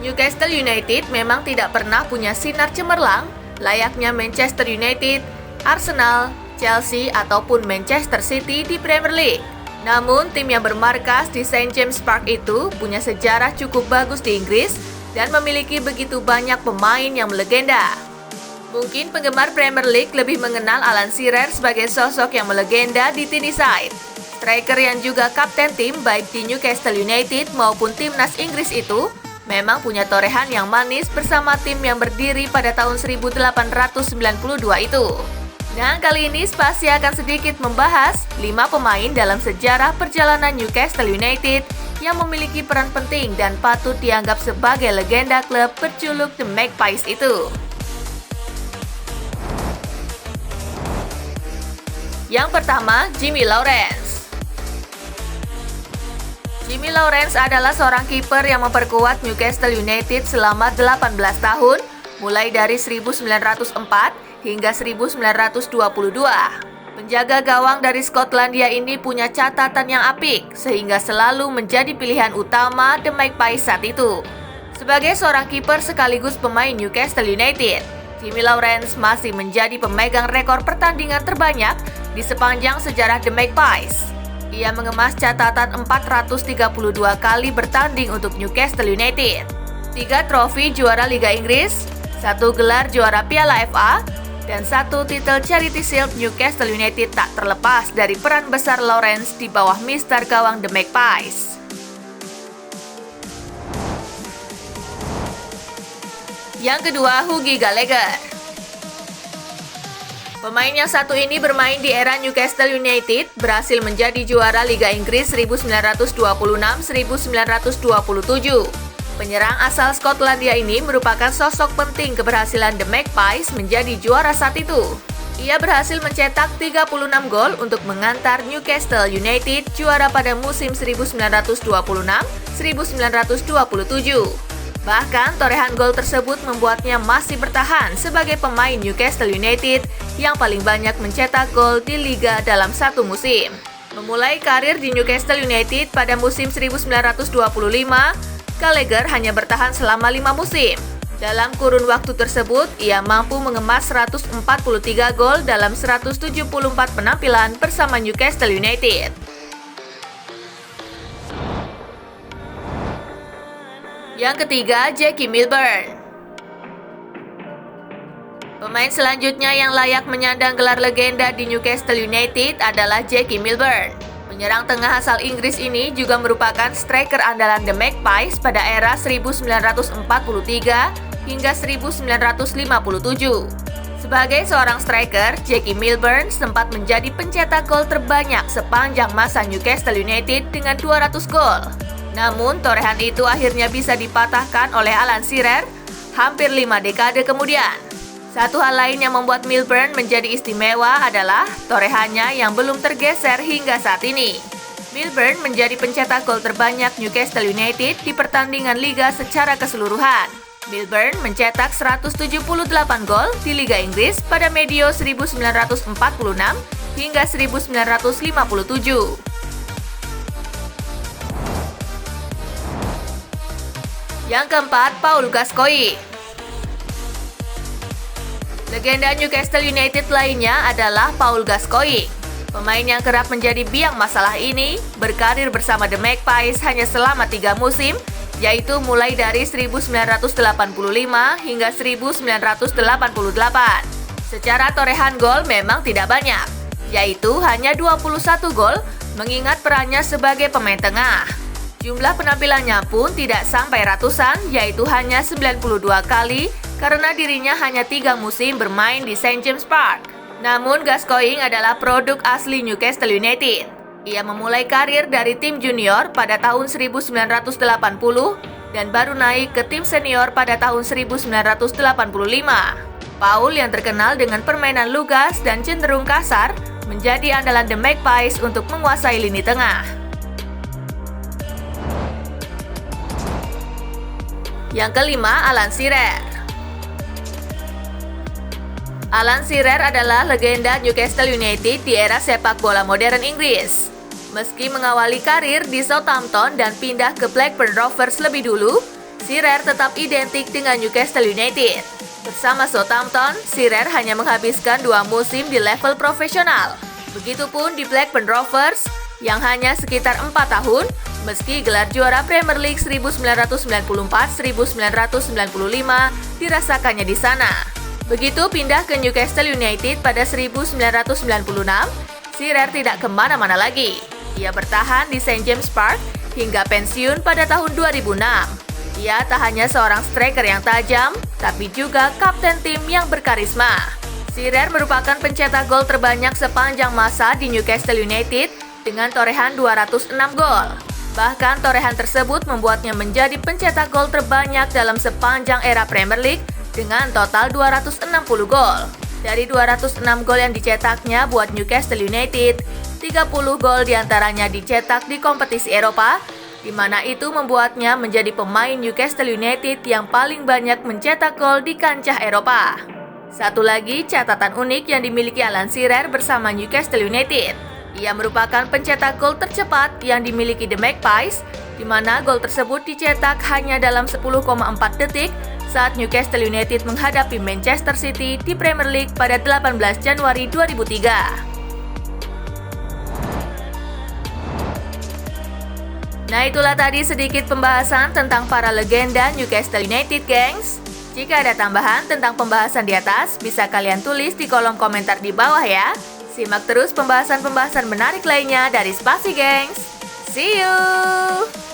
Newcastle United memang tidak pernah punya sinar cemerlang layaknya Manchester United, Arsenal, Chelsea ataupun Manchester City di Premier League. Namun, tim yang bermarkas di St. James Park itu punya sejarah cukup bagus di Inggris dan memiliki begitu banyak pemain yang melegenda. Mungkin penggemar Premier League lebih mengenal Alan Shearer sebagai sosok yang melegenda di Tyneside. Striker yang juga kapten tim baik di Newcastle United maupun timnas Inggris itu memang punya torehan yang manis bersama tim yang berdiri pada tahun 1892 itu. Nah, kali ini Spasi akan sedikit membahas 5 pemain dalam sejarah perjalanan Newcastle United yang memiliki peran penting dan patut dianggap sebagai legenda klub berjuluk The Magpies itu. Yang pertama, Jimmy Lawrence. Jimmy Lawrence adalah seorang kiper yang memperkuat Newcastle United selama 18 tahun, mulai dari 1904 hingga 1922. Penjaga gawang dari Skotlandia ini punya catatan yang apik, sehingga selalu menjadi pilihan utama The Magpies saat itu. Sebagai seorang kiper sekaligus pemain Newcastle United, Jimmy Lawrence masih menjadi pemegang rekor pertandingan terbanyak di sepanjang sejarah The Magpies. Ia mengemas catatan 432 kali bertanding untuk Newcastle United, 3 trofi juara Liga Inggris, 1 gelar juara Piala FA, dan 1 titel Charity Shield. Newcastle United tak terlepas dari peran besar Lawrence di bawah mister gawang The Magpies. Yang kedua, Hughie Gallagher. Pemain yang satu ini bermain di era Newcastle United, berhasil menjadi juara Liga Inggris 1926-1927. Penyerang asal Skotlandia ini merupakan sosok penting keberhasilan The Magpies menjadi juara saat itu. Ia berhasil mencetak 36 gol untuk mengantar Newcastle United juara pada musim 1926-1927. Bahkan, torehan gol tersebut membuatnya masih bertahan sebagai pemain Newcastle United yang paling banyak mencetak gol di Liga dalam satu musim. Memulai karir di Newcastle United pada musim 1925, Gallagher hanya bertahan selama 5 musim. Dalam kurun waktu tersebut, ia mampu mengemas 143 gol dalam 174 penampilan bersama Newcastle United. Yang ketiga, Jackie Milburn. Pemain selanjutnya yang layak menyandang gelar legenda di Newcastle United adalah Jackie Milburn. Penyerang tengah asal Inggris ini juga merupakan striker andalan The Magpies pada era 1943 hingga 1957. Sebagai seorang striker, Jackie Milburn sempat menjadi pencetak gol terbanyak sepanjang masa Newcastle United dengan 200 gol. Namun, torehan itu akhirnya bisa dipatahkan oleh Alan Shearer hampir 5 dekade kemudian. Satu hal lain yang membuat Milburn menjadi istimewa adalah torehannya yang belum tergeser hingga saat ini. Milburn menjadi pencetak gol terbanyak Newcastle United di pertandingan Liga secara keseluruhan. Milburn mencetak 178 gol di Liga Inggris pada medio 1946 hingga 1957. Yang keempat, Paul Gascoigne. Legenda Newcastle United lainnya adalah Paul Gascoigne. Pemain yang kerap menjadi biang masalah ini berkarir bersama The Magpies hanya selama 3 musim, yaitu mulai dari 1985 hingga 1988. Secara torehan gol memang tidak banyak, yaitu hanya 21 gol mengingat perannya sebagai pemain tengah. Jumlah penampilannya pun tidak sampai ratusan, yaitu hanya 92 kali karena dirinya hanya 3 musim bermain di St. James Park. Namun, Gascoigne adalah produk asli Newcastle United. Ia memulai karir dari tim junior pada tahun 1980 dan baru naik ke tim senior pada tahun 1985. Paul yang terkenal dengan permainan lugas dan cenderung kasar menjadi andalan The Magpies untuk menguasai lini tengah. Yang kelima, Alan Shearer. Alan Shearer adalah legenda Newcastle United di era sepak bola modern Inggris. Meski mengawali karir di Southampton dan pindah ke Blackburn Rovers lebih dulu, Shearer tetap identik dengan Newcastle United. Bersama Southampton, Shearer hanya menghabiskan 2 musim di level profesional. Begitupun di Blackburn Rovers yang hanya sekitar 4 tahun, meski gelar juara Premier League 1994-1995 dirasakannya di sana. Begitu pindah ke Newcastle United pada 1996, Shearer tidak kemana-mana lagi. Ia bertahan di St. James Park hingga pensiun pada tahun 2006. Ia tak hanya seorang striker yang tajam, tapi juga kapten tim yang berkarisma. Shearer merupakan pencetak gol terbanyak sepanjang masa di Newcastle United dengan torehan 206 gol. Bahkan torehan tersebut membuatnya menjadi pencetak gol terbanyak dalam sepanjang era Premier League dengan total 260 gol. Dari 206 gol yang dicetaknya buat Newcastle United, 30 gol diantaranya dicetak di kompetisi Eropa, di mana itu membuatnya menjadi pemain Newcastle United yang paling banyak mencetak gol di kancah Eropa. Satu lagi catatan unik yang dimiliki Alan Shearer bersama Newcastle United. Ia merupakan pencetak gol tercepat yang dimiliki The Magpies, di mana gol tersebut dicetak hanya dalam 10,4 detik saat Newcastle United menghadapi Manchester City di Premier League pada 18 Januari 2003. Nah, itulah tadi sedikit pembahasan tentang para legenda Newcastle United, gengs. Jika ada tambahan tentang pembahasan di atas, bisa kalian tulis di kolom komentar di bawah ya. Simak terus pembahasan-pembahasan menarik lainnya dari Spasi, gengs. See you!